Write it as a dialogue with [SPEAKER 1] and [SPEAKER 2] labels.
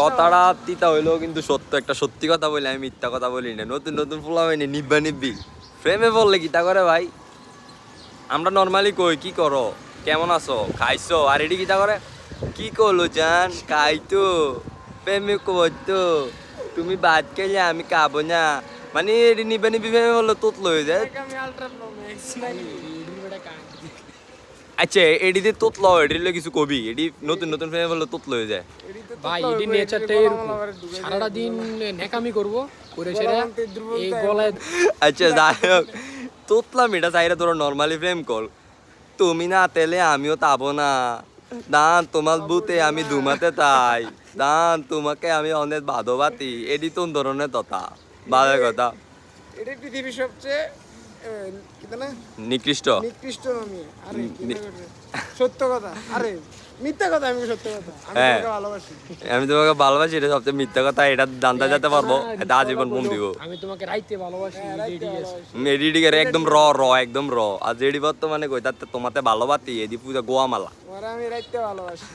[SPEAKER 1] কথাটা তিতা হইলেও কিন্তু সত্য, একটা সত্যি কথা বলি, আমি মিথ্যা কথা বলি না। নতুন নতুন ফুলা হয়নি নিব্বা নিব্বি প্রেমে বললে কিতা করে ভাই, আমরা নর্মালি কই কি করো, কেমন আছো, খাইছো, আর এটি কিতা করে কি করলো জান খাইতো, প্রেমে করতো, তুমি ভাত খেলে আমি খাবো না, মানে এটি নিব্বা নিব্বি প্রেমে বললে তোতলো হয়ে যায়। আচ্ছা এডিতে তোতলো, এডিলে কিছু কবি, এডি নতুন নতুন প্রেমে বললে তোতলো হয়ে যায়
[SPEAKER 2] ভাই এটি নেচারটাই এরকম, সারাটা দিন নেকামি করবো করে সেরা এই গলায়।
[SPEAKER 1] আচ্ছা যাই হোক, তোতলাম এটা চাইরা তোরা নর্মালি প্রেম কর, তুমি না তেলে আমিও তাবো না, দান তোমার বুতে আমি ধুমাতে তাই, দান তোমাকে আমি অনেক বাদবাতি, এডি তোন ধরনের তথা বাদের কথা
[SPEAKER 3] এটা পৃথিবীর সবচেয়ে কিতা না
[SPEAKER 1] নিকৃষ্ট।
[SPEAKER 3] নিকৃষ্ট আমি। আরে কি না করে? সত্য কথা, আরে মিথ্যা কথা, আমি সত্য কথা, আমি
[SPEAKER 1] হ্যাঁ।
[SPEAKER 3] তোমাকে ভালোবাসি।
[SPEAKER 1] আমি তোমাকে ভালোবাসি, এটা সবচেয়ে মিথ্যা কথা, এটা জানতে যেতে পারবো, এটা আজীবন মন দিব।
[SPEAKER 2] আমি তোমাকে রাইতে ভালোবাসি, এডি গেছে।
[SPEAKER 1] মেডিডিগারে একদম র র একদম র, আর যেডি বর্তমানে কই তাতে তোমাতে ভালোবাতি এদি পূজা গোয়া মালা।
[SPEAKER 3] তোমার আমি রাইতে ভালোবাসি।